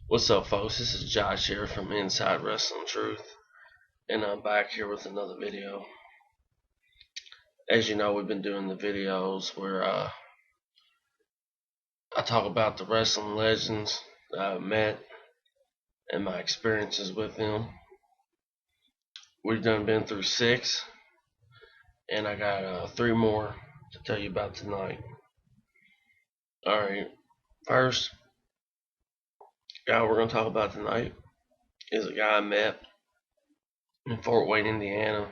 What's up, folks? This is Josh here from Inside Wrestling Truth, and I'm back here with another video. As you know, we've been doing the videos where I talk about the wrestling legends that I've met and my experiences with them. We've been through 6, and I got 3 more to tell you about tonight. Alright, first guy we're going to talk about tonight is a guy I met in Fort Wayne, Indiana.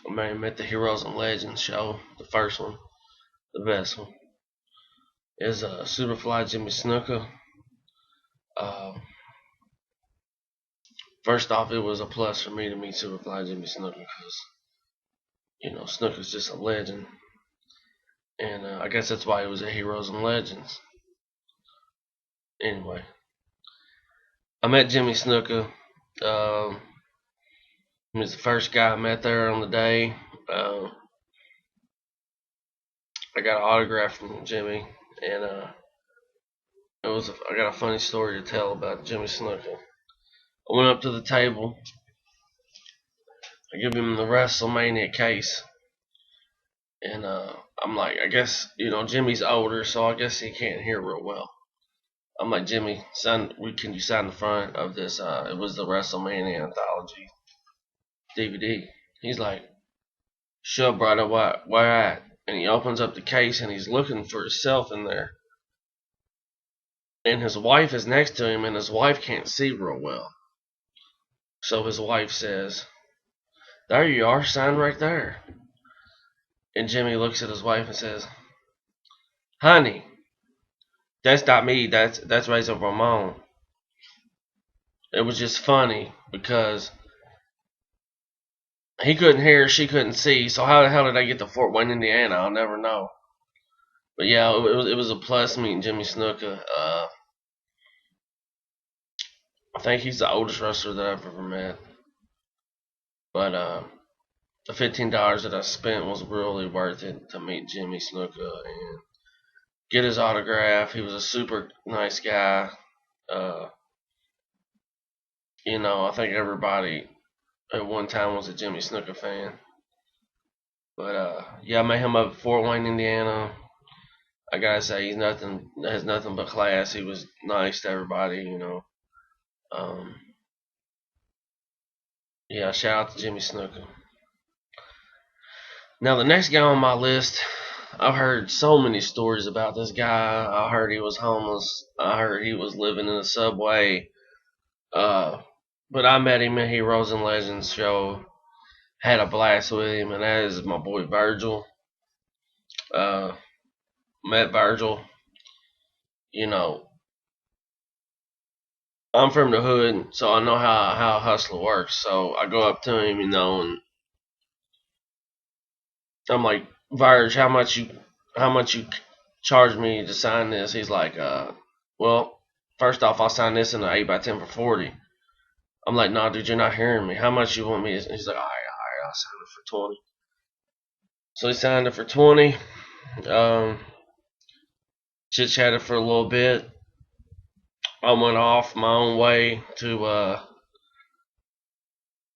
I met the Heroes and Legends show, the first one, the best one. Is Superfly Jimmy Snucka. First off, it was a plus for me to meet Superfly Jimmy Snucka because, Snucka's just a legend. And I guess that's why he was a Heroes and Legends. Anyway, I met Jimmy Snucka. He was the first guy I met there on the day. I got an autograph from Jimmy, and I got a funny story to tell about Jimmy Snucka. I went up to the table. I give him the WrestleMania case, and I'm like, I guess Jimmy's older, so I guess he can't hear real well. I'm like, Jimmy, can you sign the front of this? It was the WrestleMania anthology DVD. He's like, sure, brother, where at? And he opens up the case and he's looking for himself in there. And his wife is next to him, and his wife can't see real well. So his wife says, there you are, sign right there. And Jimmy looks at his wife and says, honey, that's not me, that's Razor Ramon. It was just funny because he couldn't hear, she couldn't see, so how the hell did I get to Fort Wayne, Indiana? I'll never know. But yeah, it was a plus meeting Jimmy Snuka. I think he's the oldest wrestler that I've ever met. But the $15 that I spent was really worth it to meet Jimmy Snuka and get his autograph. He was a super nice guy. I think everybody at one time was a Jimmy Snuka fan. But yeah, I met him up at Fort Wayne, Indiana. I gotta say, has nothing but class. He was nice to everybody, Yeah, shout out to Jimmy Snuka. Now the next guy on my list, I've heard so many stories about this guy. I heard he was homeless. I heard he was living in a subway. But I met him at Heroes and Legends show. Had a blast with him, and that is my boy Virgil. Met Virgil. I'm from the hood, so I know how hustler works. So I go up to him, and I'm like, Virg, how much you charge me to sign this? He's like, well, first off, I'll sign this in an 8x10 for 40. I'm like, nah, dude, you're not hearing me. How much you want me? He's like, all right, I'll sign it for 20. So he signed it for 20. Chit chatted for a little bit. I went off my own way to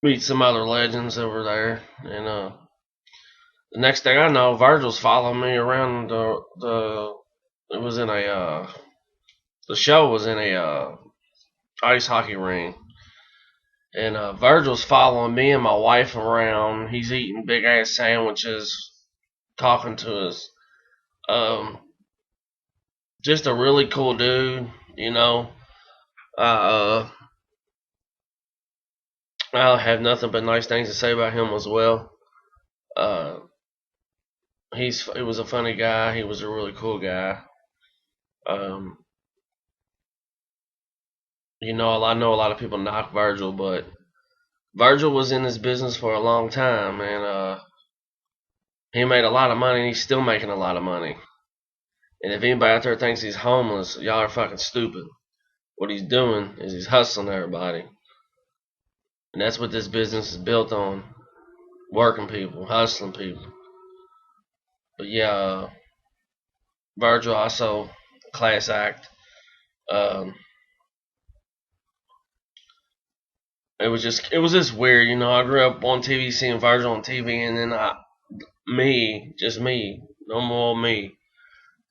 meet some other legends over there, and the next thing I know, Virgil's following me around the show was in a ice hockey ring, and Virgil's following me and my wife around. He's eating big ass sandwiches, talking to us. Just a really cool dude, I have nothing but nice things to say about him as well. He was a funny guy. He was a really cool guy. I know a lot of people knock Virgil, but Virgil was in this business for a long time, and he made a lot of money, and he's still making a lot of money. And if anybody out there thinks he's homeless, y'all are fucking stupid. What he's doing is he's hustling everybody. And that's what this business is built on. Working people, hustling people. But yeah, Virgil also, class act. it was just weird, you know. I grew up on TV seeing Virgil on TV, and then just me, no more me,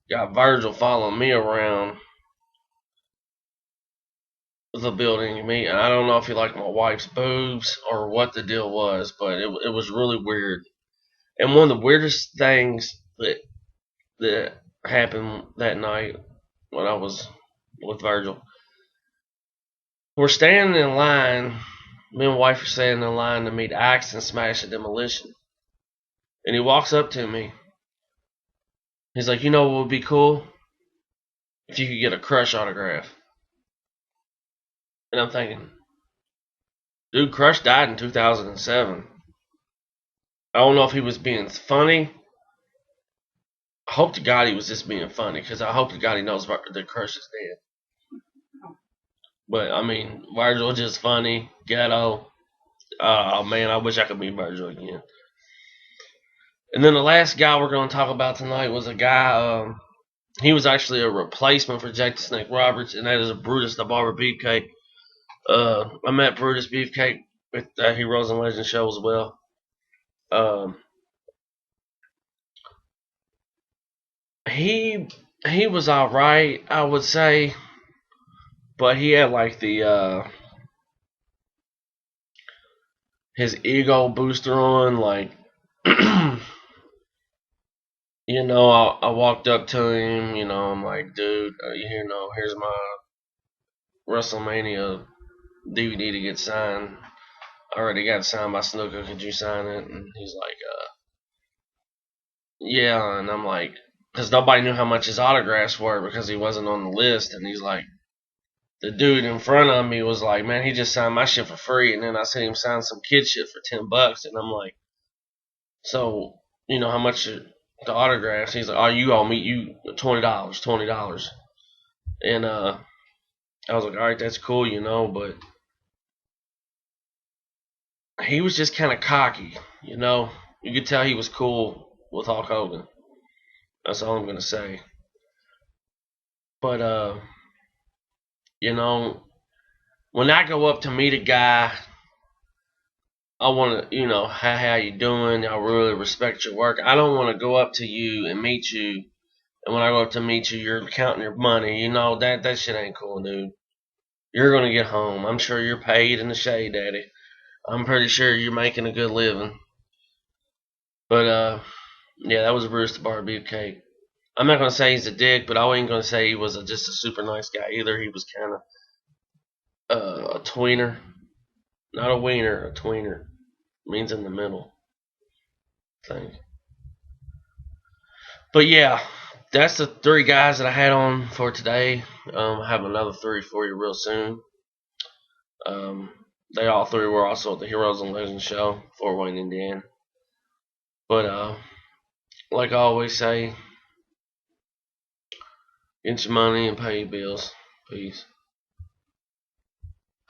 got Virgil following me around the building. I don't know if he liked my wife's boobs or what the deal was, but it was really weird. And one of the weirdest things that happened that night when I was with Virgil, we're standing in line. Me and wife are standing in line to meet Axe and Smash at Demolition. And he walks up to me. He's like, you know what would be cool? If you could get a Crush autograph. And I'm thinking, dude, Crush died in 2007. I don't know if he was being funny. I hope to God he was just being funny, because I hope to God he knows that Crush is dead. But, I mean, Virgil just funny, ghetto. Oh, man, I wish I could meet Virgil again. And then the last guy we're going to talk about tonight was a guy, he was actually a replacement for Jake the Snake Roberts, and that is Brutus the Barber Beefcake. I met Brutus Beefcake with the Heroes and Legends show as well. He was alright, I would say, but he had like the his ego booster on, like you know. I walked up to him, you know. I'm like, dude, you know, here's my WrestleMania DVD to get signed. I already got it signed by Snucka. Could you sign it? And he's like, yeah. And I'm like, because nobody knew how much his autographs were because he wasn't on the list. And he's like, the dude in front of me was like, man, he just signed my shit for free. And then I seen him sign some kid shit for $10. And I'm like, so, you know, how much the autographs? He's like, oh, you owe me you $20. And I was like, all right, that's cool, you know, but he was just kind of cocky, you know. You could tell he was cool with Hulk Hogan. That's all I'm gonna say. But you know, when I go up to meet a guy, I want to, you know, how you doing? I really respect your work. I don't want to go up to you and meet you, and when I go up to meet you, you're counting your money. You know that shit ain't cool, dude. You're gonna get home. I'm sure you're paid in the shade, Daddy. I'm pretty sure you're making a good living. But yeah, that was Bruce the Bar Beefcake. I'm not gonna say he's a dick, but I ain't gonna say he was just a super nice guy either. He was kind of a tweener, not a wiener, a tweener. Means in the middle thing. But yeah, that's the three guys that I had on for today. I have another three for you real soon. They all three were also at the Heroes and Legends show, Fort Wayne, Indiana. But like I always say, get your money and pay your bills. Peace.